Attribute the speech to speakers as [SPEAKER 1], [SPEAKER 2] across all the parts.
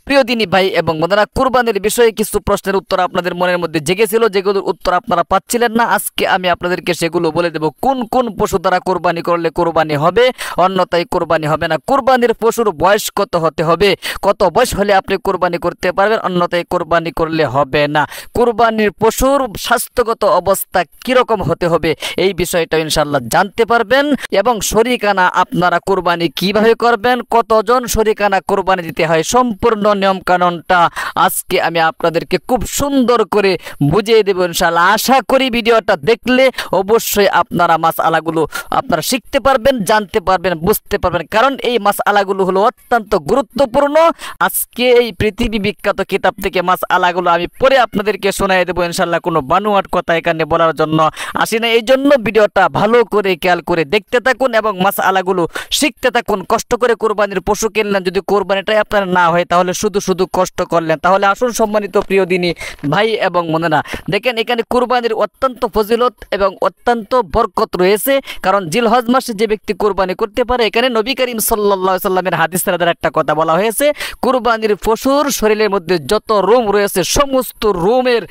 [SPEAKER 1] প্রিয় দিনী ভাই এবং বোনেরা, কুরবানির বিষয়ে কিছু প্রশ্নের উত্তর আপনাদের মনের মধ্যে জেগেছিল, যেগুলোর উত্তর আপনারা পাচ্ছিলেন না। আজকে আমি আপনাদেরকে সেগুলো বলে দেব। কোন কোন পশু দ্বারা কোরবানি করলে কোরবানি হবে, অন্যথায় কোরবানি হবে না। কোরবানির পশুর বয়স কত হতে হবে, কত বয়স হলে আপনি কোরবানি করতে পারবেন, অন্যথায় কোরবানি করলে হবে না। কোরবানির পশুর স্বাস্থ্যগত অবস্থা কিরকম হতে হবে, এই বিষয়টা ইনশাআল্লাহ জানতে পারবেন। এবং শরীকানা আপনারা কোরবানি কিভাবে করবেন, কতজন শরীকানা কোরবানি দিতে হয়, সম্পূর্ণ নিয়ম কানুনটা আজকে আমি আপনাদেরকে খুব সুন্দর করে বুঝিয়ে দেব ইনশাআল্লাহ। আশা করি ভিডিওটা দেখলে অবশ্যই আপনারা মাসআলাগুলো আপনারা শিখতে পারবেন, জানতে পারবেন, বুঝতে পারবেন, কারণ এই মাসআলাগুলো হলো অত্যন্ত গুরুত্বপূর্ণ। আজকে এই পৃথিবী বিখ্যাত কিতাব থেকে মাসআলাগুলো আমি পড়ে আপনাদেরকে শোনাই দেবো ইনশাআল্লাহ। কোনো বানোয়াট কথা এখানে বলার জন্য আসি না, এই জন্য ভিডিওটা ভালো করে খেয়াল করে দেখতে থাকুন এবং মাসআলাগুলো শিখতে থাকুন। কষ্ট করে কোরবানির পশু কিনলেন, যদি কোরবানিটাই আপনার না হয় তাহলে শুধু শুধু কষ্ট করলেন। তাহলে আসুন সম্মানিত প্রিয় দিনী ভাই এবং বোনেরা, দেখেন এখানে কোরবানির অত্যন্ত ফজিলত এবং অত্যন্ত বরকত রয়েছে। কারণ জিলহজ মাসে যে ব্যক্তি কোরবানি করতে পারে, এখানে নবী করিম সাল্লাল্লাহু আলাইহি সাল্লামের হাদিসের দ্বারা একটা কথা বলা হয়েছে, কোরবানির পশুর শরীরের মধ্যে যত রোম রয়েছে সমস্ত রোমের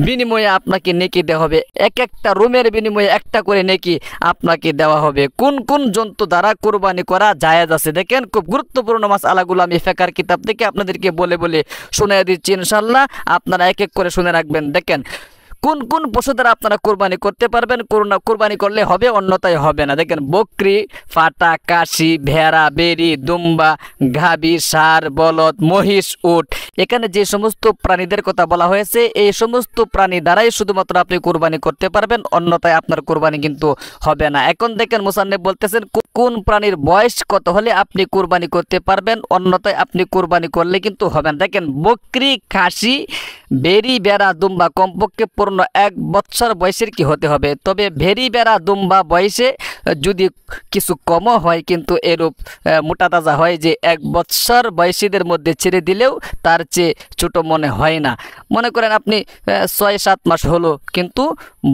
[SPEAKER 1] বিনিময়ে আপনাকে নেকি দেওয়া হবে। এক একটা রোমের বিনিময়ে একটা করে নেকি আপনাকে দেওয়া হবে। কোন কোন জন্তু দ্বারা কোরবানি করা জায়েজ আছে, দেখেন খুব গুরুত্বপূর্ণ মাসআলাগুলো আমি ফিকহের কিতাব থেকে আপনাদেরকে বলে বলে শুনিয়ে দিচ্ছি ইনশাআল্লাহ। আপনারা এক এক করে শুনে রাখবেন। দেখেন কোন কোন পশু দ্বারা আপনারা কোরবানি করতে পারবেন, কোরবানি করলে হবে, অন্যথায় হবে না। দেখেন বকরি, ফাটা, কাশি, ভেড়া, বেরি, দুম্বা, গাভী, ষাঁড়, বলদ, মহিষ, উট, এখানে যে সমস্ত প্রাণীদের কথা বলা হয়েছে এই সমস্ত প্রাণী দ্বারাই শুধুমাত্র আপনি কোরবানি করতে পারবেন, অন্যথায় আপনার কোরবানি কিন্তু হবে না। এখন দেখেন মুসান্নিফ বলতেছেন কোন প্রাণীর বয়স কত হলে আপনি কোরবানি করতে পারবেন, অন্যথায় আপনি কোরবানি করলে কিন্তু হবে না। দেখেন বকরি, খাসি, ভেড়ি, বেড়া, দুম্বা কমপক্ষে পূর্ণ 1 বছর বয়সের কি হতে হবে। তবে ভেড়ি, বেড়া, দুম্বা বয়সে যদি কিছু কমও হয় কিন্তু এরূপ মোটা তাজা হয় যে 1 বছর বয়সীদের মধ্যে ছেড়ে দিলেও তার চেয়ে ছোট মনে হয় না। মনে করেন আপনি 6-7 মাস হলো কিন্তু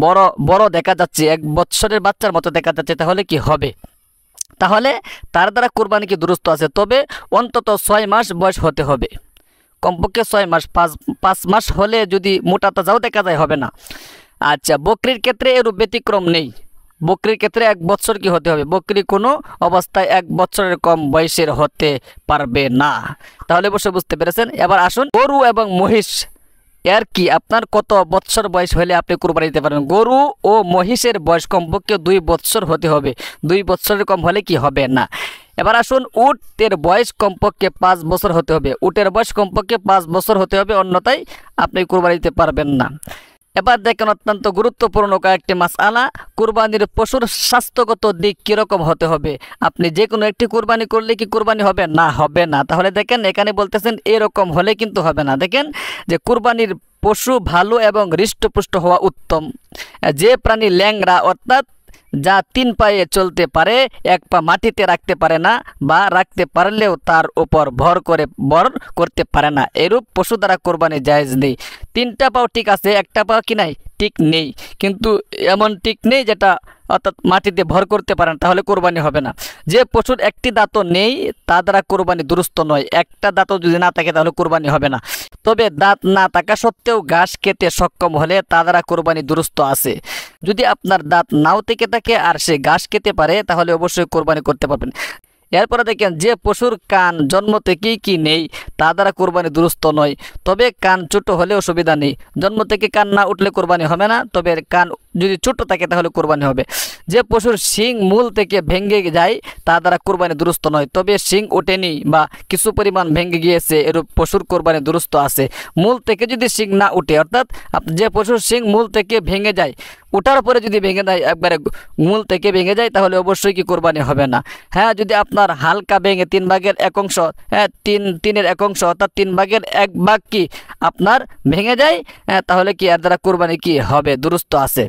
[SPEAKER 1] বড় বড় দেখা যাচ্ছে, 1 বছরের বাচ্চার মতো দেখা যাচ্ছে, তাহলে কি হবে? তাহলে তার দ্বারা কোরবানি কি দুরুস্ত আছে। তবে অন্তত 6 মাস বয়স হতে হবে, কমপক্ষে 6 মাস। 5 মাস হলে যদি মোটা তাজাও দেখা যায় হবে না। আচ্ছা, বকরির ক্ষেত্রে এরূপ ব্যতিক্রম নেই। বকরির ক্ষেত্রে 1 বছর কি হতে হবে, বকরি কোনো অবস্থায় 1 বছরের কম বয়সের হতে পারবে না। তাহলে অবশ্যই বুঝতে পেরেছেন। এবার আসুন গরু এবং মহিষ, এর কি আপনার কত বছর বয়স হলে আপনি কোরবানি দিতে পারবেন। গরু ও মহিষের বয়স কমপক্ষে 2 বছর হতে হবে, 2 বছরের কম হলে কি হবে না। এবার আসুন উটের বয়স কমপক্ষে 5 বছর হতে হবে, উটের বয়স কমপক্ষে 5 বছর হতে হবে, অন্যথায় আপনি কোরবানি দিতে পারবেন না। এবার দেখেন অত্যন্ত গুরুত্বপূর্ণ কয়েকটি মাসআলা, কোরবানির পশুর স্বাস্থ্যগত দিক কীরকম হতে হবে। আপনি যে কোনো একটি কোরবানি করলে কি কোরবানি হবে না, হবে না। তাহলে দেখেন এখানে বলতেছেন এরকম হলে কিন্তু হবে না। দেখেন যে কোরবানির পশু ভালো এবং হৃষ্টপুষ্ট হওয়া উত্তম। যে প্রাণী ল্যাংড়া অর্থাৎ যা 3 পায়ে চলতে পারে, 1 পা মাটিতে রাখতে পারে না বা রাখতে পারলেও তার উপর ভর করতে পারে না, এরূপ পশু দ্বারা কোরবানি জায়েজ নেই। 3টা পাও ঠিক আছে, 1টা পা কি নাই, ঠিক নেই, কিন্তু এমন ঠিক নেই যেটা অর্থাৎ মাটিতে ভর করতে পারেন, তাহলে কোরবানি হবে না। যে পশুর 1টি দাঁতও নেই তা দ্বারা কোরবানি দুরুস্ত নয়, 1টা দাঁতও যদি না থাকে তাহলে কোরবানি হবে না। তবে দাঁত না থাকা সত্ত্বেও ঘাস খেতে সক্ষম হলে তা দ্বারা কোরবানি দুরুস্ত আছে। যদি আপনার দাঁত নাও থেকে থাকে আর সে ঘাস খেতে পারে তাহলে অবশ্যই কোরবানি করতে পারবেন। এরপরে দেখেন যে পশুর কান জন্ম থেকেই কি নেই তা দ্বারা কোরবানি দুরুস্ত নয়, তবে কান ছোট হলে অসুবিধা নেই। জন্ম থেকে কান না উঠলে কোরবানি হবে না, তবে কান যদি ছোট থাকে তাহলে কোরবানি হবে। যে পশুর শিং মূল থেকে ভেঙে যায় তা দ্বারা কোরবানি দুরুস্ত নয়, তবে শিং ওঠেনি বা কিছু পরিমাণ ভেঙে গিয়েছে এরূপ পশুর কোরবানি দুরুস্ত আছে। মূল থেকে যদি শিং না উঠে, অর্থাৎ যে পশুর শিং মূল থেকে ভেঙে যায়, ওঠার পরে যদি ভেঙে যায়, একবারে মূল থেকে ভেঙে যায়, তাহলে অবশ্যই কি কোরবানি হবে না। হ্যাঁ, যদি আপনার হালকা ভেঙে 3 ভাগের 1 অংশ, হ্যাঁ 3-3-এর 1 অংশ অর্থাৎ 3 ভাগের 1 ভাগ কি আপনার ভেঙে যায়, তাহলে কি এর দ্বারা কোরবানি কি হবে, দুরুস্ত আছে।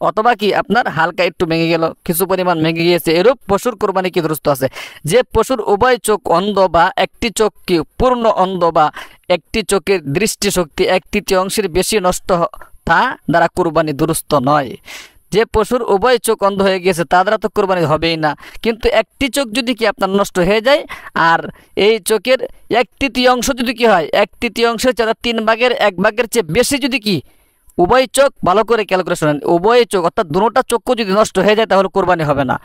[SPEAKER 1] অথবা কি আপনার হালকা একটু ভেঙে গেল, কিছু পরিমাণ ভেঙে গিয়েছে, এরূপ পশুর কোরবানি কি দুরুস্ত আছে। যে পশুর উভয় চোখ অন্ধ বা একটি চোখ কি পূর্ণ অন্ধ বা একটি চোখের দৃষ্টিশক্তি 1/3 অংশের বেশি নষ্ট তা দ্বারা কোরবানি দুরুস্ত নয়। যে পশুর উভয় চোখ অন্ধ হয়ে গেছে তাদের তো কোরবানি হবেই না, কিন্তু একটি চোখ যদি কি আপনার নষ্ট হয়ে যায় আর এই চোখের 1/3 যদি কি হয়, 1/3 চেয়ে 3/1 চেয়ে বেশি যদি কি উভয় চোখ, ভালো করে ক্যালকুলেশন, উভয় চোখ অর্থাৎ দুটোটা চক্ষু যদি নষ্ট হয়ে যায় তাহলে কোরবানি হবে না।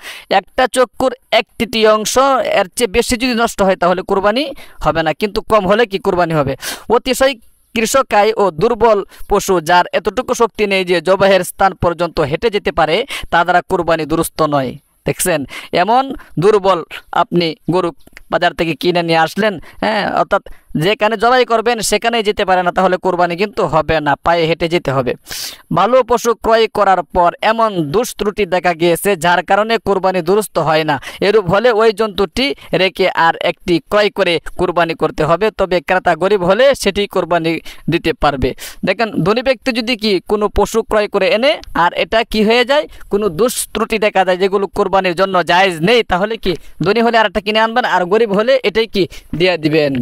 [SPEAKER 1] একটা চক্ষুর 1/3 এর চেয়ে বেশি যদি নষ্ট হয় তাহলে কোরবানি হবে না, কিন্তু কম হলে কি কোরবানি হবে। অতিশয় কৃষকায় ও দুর্বল পশু যার এতটুকু শক্তি নেই যে জবাহের স্থান পর্যন্ত হেঁটে যেতে পারে তা দ্বারা কোরবানি দুরুস্ত নয়। দেখছেন, এমন দুর্বল আপনি গরু বাজার থেকে কিনে নিয়ে আসলেন, অর্থাৎ যেখানে জবাই করবেন সেখানেই যেতে পারে না, তাহলে কোরবানি কিন্তু হবে না, পায়ে হেঁটে যেতে হবে। ভালো পশু ক্রয় করার পর এমন দুষ্ত্রুটি দেখা গিয়েছে যার কারণে কোরবানি দুরুস্ত হয় না, এরূপ হলে ওই জন্তুটি রেখে আর একটি ক্রয় করে কোরবানি করতে হবে, তবে ক্রেতা গরিব হলে সেটি কোরবানি দিতে পারবে। দেখেন, ধনী ব্যক্তি যদি কি কোনো পশু ক্রয় করে এনে আর এটা কি হয়ে যায়, কোনো দুষ্ত্রুটি দেখা যায় যেগুলো কোরবানির জন্য জায়েজ নেই, তাহলে কি ধনী হলে আর একটা কিনে আনবেন, আর গরিব হলে এটাই কি দিয়ে দিবেন।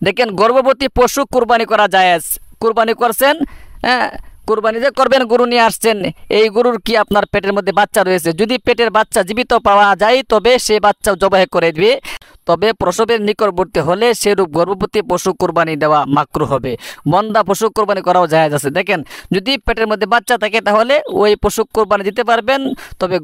[SPEAKER 1] দেখেন, গর্ভবতী পশু কোরবানি করা জায়েজ। কোরবানি করছেন, কোরবানি যে করবেন, গরু নিয়ে আসছেন, এই গরুর কি আপনার পেটের মধ্যে বাচ্চা রয়েছে, যদি পেটের বাচ্চা জীবিত পাওয়া যায় তবে সে বাচ্চা জবাই করে দিবে, তবে প্রসবের নিকটবর্তী হলে সেরূপ গর্ভবতী পশু কোরবানি দেওয়া মাকরুহ হবে। মন্দা পশু কোরবানি করাও জায়েজ আছে। দেখেন, যদি পেটের মধ্যে বাচ্চা থাকে তাহলে ওই পশু কোরবানি দিতে পারবেন, তবে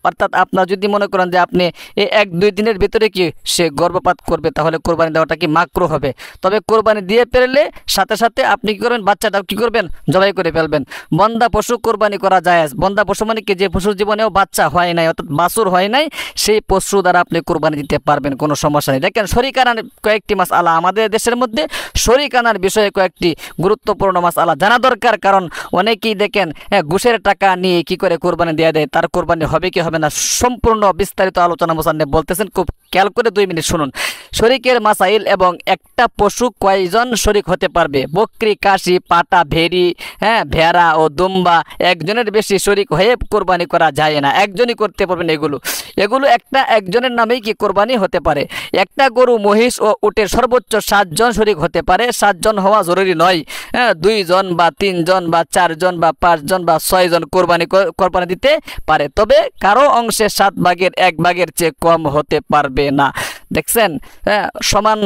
[SPEAKER 1] অর্থাৎ আপনার যদি মনে করেন যে আপনি এই 1-2 দিনের ভিতরে কি সে গর্ভপাত করবে তাহলে কোরবানি দেওয়াটা কি মাকরুহ হবে। তবে কোরবানি দিয়ে ফেললে সাথে সাথে আপনি কি করবেন, বাচ্চাটাও কি করবেন, জবাই করে ফেলবেন। বন্দা পশু কোরবানি করা জায়েজ। বন্দা পশু মানে কি, যে পশুর জীবনেও বাচ্চা হয় নাই, অর্থাৎ বাছুর হয় নাই, সেই পশু দ্বারা আপনি কোরবানি দিতে পারবেন, কোনো সমস্যা নেই। দেখেন, শরীক আনার কয়েকটি মাসআলা, আমাদের দেশের মধ্যে শরীক আনার বিষয়ে কয়েকটি গুরুত্বপূর্ণ মাসআলা জানা দরকার, কারণ অনেকেই দেখেন ঘুষের টাকা নিয়ে কি করে কোরবানি দিয়ে দেয়, তার কোরবানি হবে কি হবে না, সম্পূর্ণ বিস্তারিত আলোচনা মুসান্নেফ বলতেছেন, খুব খেয়াল করে 2 মিনিট শুনুন। শরীকের মাসাইল এবং একটা পশু কয়জন শরীক হতে পারবে। বকরি, কাশি, পাটা, ভেড়ি, ভেড়া ও দুম্বা একজনের বেশি শরীক হয়ে কোরবানি করা যায় না, একজনই করতে পারবেন। এগুলো একজনের নামেই কি কোরবানি হতে পারে। একটা গরু, মহিষ ও উটের সর্বোচ্চ 7 জন শরীক হতে পারে। 7 জন হওয়া জরুরি নয়, 2 জন বা 3 জন বা 4 জন বা 5 জন বা 6 জন কোরবানি দিতে পারে, তবে কারো অংশে 7/1 চেয়ে কম হতে পারবে না। দেখছেন, সমান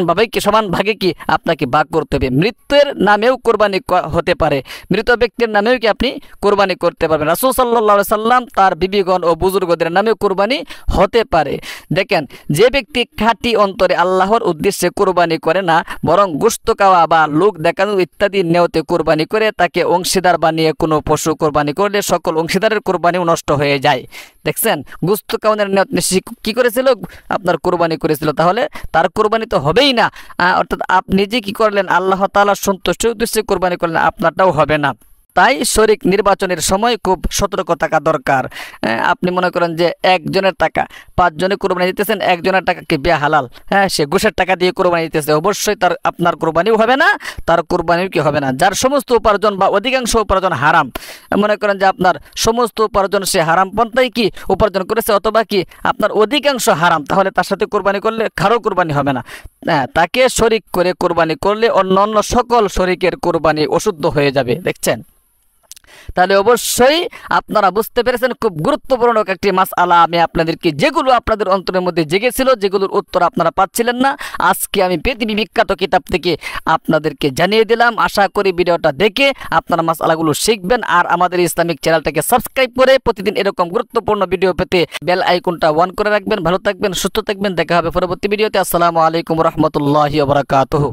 [SPEAKER 1] ভাগে কি আপনাকে ভাগ করতে হবে। মৃত্যুর নামেও কোরবানি হতে পারে, মৃত ব্যক্তির নামেও কি আপনি কোরবানি করতে পারবেন। রাসূল সাল্লাল্লাহু আলাইহি সাল্লাম তার বিবিগণ ও বুজুর্গদের নামেও কোরবানি হতে পারে। দেখেন, যে ব্যক্তি খাঁটি অন্তরে আল্লাহর উদ্দেশ্যে কোরবানি করে না, বরং গোশত খাওয়া বা লোক দেখানো ইত্যাদি নেওয়াতে কোরবানি করে, তাকে অংশীদার বানিয়ে কোনো পশু কোরবানি করলে সকল অংশীদারের কোরবানিও নষ্ট হয়ে যায়। দেখছেন, গোশত খাওয়ানোর নিয়ত কি করেছিল, আপনার কোরবানি করেছিল, তাহলে তার কোরবানি তো হবেই না। অর্থাৎ আপনি যে কি করলেন, আল্লাহ তাআলার সন্তুষ্টির উদ্দেশ্যে কোরবানি করলেন, আপনারটাও হবে না। তাই শরীক নির্বাচনের সময় খুব সতর্ক থাকা দরকার। আপনি মনে করেন যে একজনের টাকা 5 জনে কোরবানি দিতেছেন, একজনের টাকা কি বেহালাল, সে ঘুষের টাকা দিয়ে কোরবানি দিতেছে, অবশ্যই আপনার কোরবানিও হবে না, তার কোরবানিও কি হবে না। যার সমস্ত উপার্জন বা অধিকাংশ উপার্জন হারাম, মনে করেন যে আপনার সমস্ত উপার্জন সে হারাম পন্থায় কি উপার্জন করেছে, অথবা কি আপনার অধিকাংশ হারাম, তাহলে তার সাথে কোরবানি করলে কারো কোরবানি হবে না। তাকে শরীক করে কোরবানি করলে অন্য সকল শরীকের কোরবানি অশুদ্ধ হয়ে যাবে। দেখছেন, তাহলে অবশ্যই আপনারা বুঝতে পেরেছেন, খুব গুরুত্বপূর্ণ একটি মাসআলা আমি আপনাদেরকে, যেগুলো আপনাদের অন্তরের মধ্যে জেগেছিল, যেগুলোর উত্তর আপনারা পাচ্ছিলেন না, আজকে আমি পৃথিবী বিখ্যাত কিতাব থেকে আপনাদেরকে জানিয়ে দিলাম। আশা করি ভিডিওটা দেখে আপনারা মাসআলাগুলো শিখবেন, আর আমাদের ইসলামিক চ্যানেলটাকে সাবস্ক্রাইব করে প্রতিদিন এরকম গুরুত্বপূর্ণ ভিডিও পেতে বেল আইকনটা অন করে রাখবেন। ভালো থাকবেন, সুস্থ থাকবেন, দেখা হবে পরবর্তী ভিডিওতে। আসসালামু আলাইকুম রহমতুল্লাহি ওয়া বারাকাতুহু।